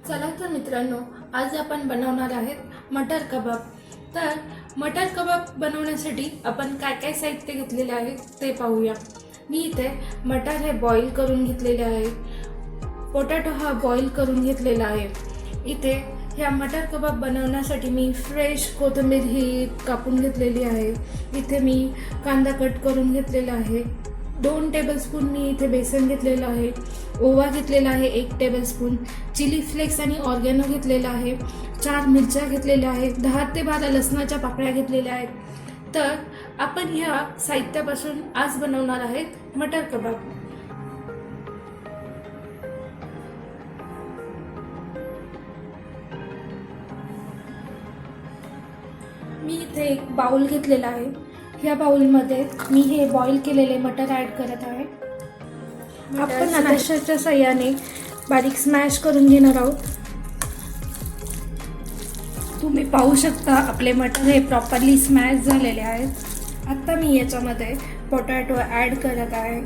चला तर मित्रांनो, आज आपण बनवणार आहेत मटर कबाब। तर मटर कबाब बनवण्यासाठी आपण काय काय साहित्य घेतलेले आहे ते पाहूया। मी इथे मटर हे बॉईल करून घेतलेले आहे, पोटॅटो हा बॉईल करून घेतलेला आहे। इथे ह्या मटर कबाब बनवण्यासाठी मी फ्रेश कोथिंबीर ही कापून घेतलेली आहे। इथे मी कांदा कट करून घेतलेला आहे। 2 टेबलस्पून मी इथे बेसन घेतलेलं आहे, ओवा घेतलेला आहे 1 टेबलस्पून, चिली फ्लेक्स आणि ऑर्गॅनो घेतलेला आहे, 4 मिरच्या घेतलेल्या आहेत, 10 ते 12 लसणाच्या पाकळ्या घेतलेल्या आहेत। तर आपण ह्या साहित्यापासून आज बनवणार आहेत मटर कबाब। मी इथे एक बाउल घेतलेला आहे। या बाउलमध्ये मी हे बॉईल केलेले मटर ॲड करत आहे। आपण आता स्मॅशरच्या साहाय्याने बारीक स्मॅश करून घेणार आहोत। तुम्ही पाहू शकता आपले मटर हे प्रॉपरली स्मॅश झालेले आहेत। आता मी याच्यामध्ये पोटॅटो ॲड करत आहे।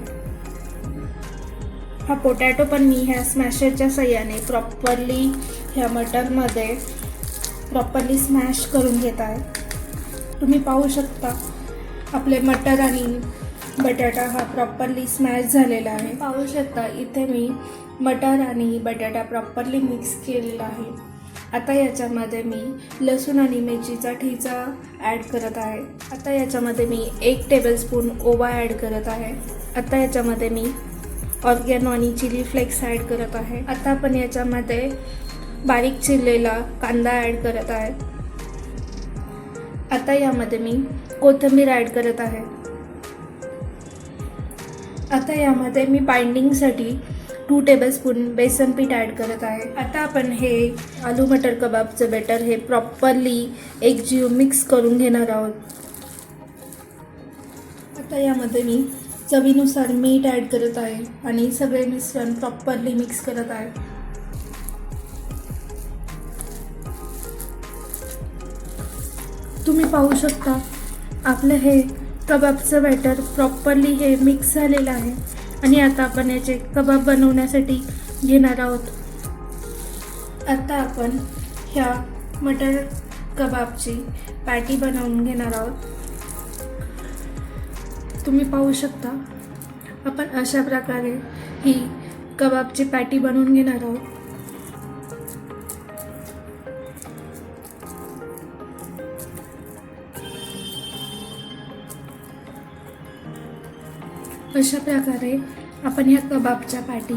हा पोटॅटो पण मी ह्या स्मॅशरच्या साहाय्याने प्रॉपरली ह्या मटरमध्ये प्रॉपरली स्मॅश करून घेत आहे। तुम्ही पाहू शकता आपले मटर आणि बटाटा हा प्रॉपरली स्मॅश झालेला आहे। पाहू शकता इथे मी मटर आणि बटाटा प्रॉपरली मिक्स केलेला आहे। आता याच्यामध्ये मी लसूण आणि मिरचीचा ठेचा ॲड करत आहे। आता याच्यामध्ये मी 1 टेबलस्पून ओवा ॲड करत आहे। आता याच्यामध्ये मी ऑर्गॅनो आणि चिली फ्लेक्स ॲड करत आहे। आता आपण याच्यामध्ये बारीक चिरलेला कांदा ॲड करत आहे। आता यामध्ये मी कोथिंबीर ॲड करत आहे। आता यामध्ये मी बाइंडिंगसाठी 2 टेबलस्पून बेसन पीठ ॲड करत आहे। आता आपण हे आलू मटर कबाबचं बॅटर हे प्रॉपरली एकजीव मिक्स करून घेणार आहोत। आता यामध्ये मी चवीनुसार मीठ ॲड करत आहे आणि सगळे मिश्रण प्रॉपरली मिक्स करत आहे। तुम्ही पाहू शकता आपलं हे कबाबचं बॅटर प्रॉपरली हे मिक्स झालेलं आहे आणि आता आपण याचे कबाब बनवण्यासाठी घेणार आहोत। आता आपण ह्या मटर कबाबची पॅटी बनवून घेणार आहोत। तुम्ही पाहू शकता आपण अशा प्रकारे ही कबाबची पॅटी बनवून घेणार आहोत। अशा प्रकारे आपण ह्या कबाबच्या पॅटी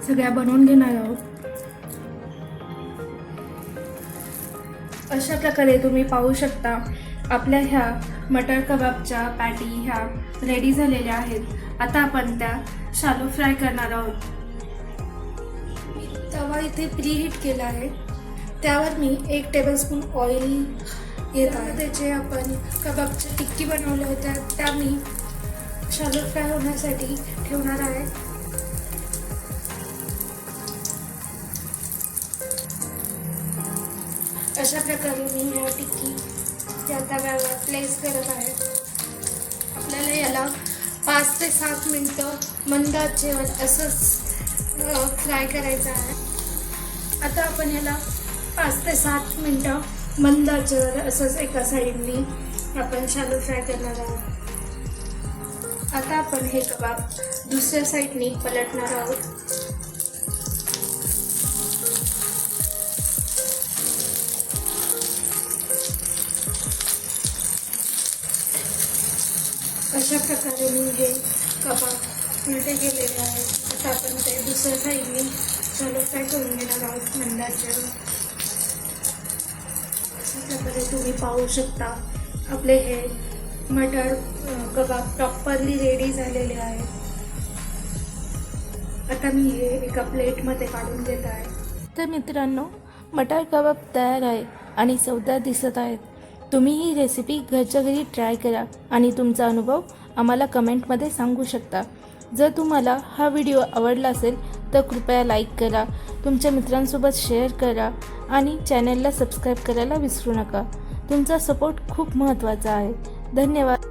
सगळ्या बनवून घेणार आहोत। अशा प्रकारे तुम्ही पाहू शकता आपल्या ह्या मटर कबाबच्या पॅटी ह्या रेडी झालेल्या आहेत। आता आपण त्या शालो फ्राय करणार आहोत। तवा इथे प्रीहीट केला आहे, त्यावर मी 1 टेबलस्पून ऑइल घेत आहे। त्याचे आपण कबाबच्या टिक्की बनवल्या होत्या त्या मी शालो फ्राय होण्यासाठी ठेवणार आहे। अशा प्रकारे मी ह्या टिक्की या तव्यावर प्लेस करत आहे। आपल्याला याला 5 ते 7 मिनिटं मंद आचेवर असंच फ्राय करायचं आहे। आता आपण याला 5 ते 7 मिनिटं मंद आचेवर असंच एका साईडनी आपण शालो फ्राय करणार आहोत। आता आपण हे कबाब दुसऱ्या साईडनी पलटणार आहोत। अशा प्रकारे मी हे कबाब उलटे केलेले आहेत। आता आपण ते दुसऱ्या साईडनी शालो फ्राय करून घेणार आहोत मंदाचेवर। अशा प्रकारे तुम्ही पाहू शकता आपले हे मटर कबाब प्रॉपरली रेडी झालेले आहे। आता मी हे एका प्लेटमध्ये काढून घेत आहे। तर मित्रांनो, मटर कबाब तयार आहे आणि चवदार दिसत आहेत। तुम्ही ही रेसिपी घरच्या घरी ट्राय करा आणि तुमचा अनुभव आम्हाला कमेंटमध्ये सांगू शकता। जर तुम्हाला हा व्हिडिओ आवडला असेल तर कृपया लाईक करा, तुमच्या मित्रांसोबत शेअर करा आणि चॅनलला सबस्क्राईब करायला विसरू नका। तुमचा सपोर्ट खूप महत्त्वाचा आहे। धन्यवाद।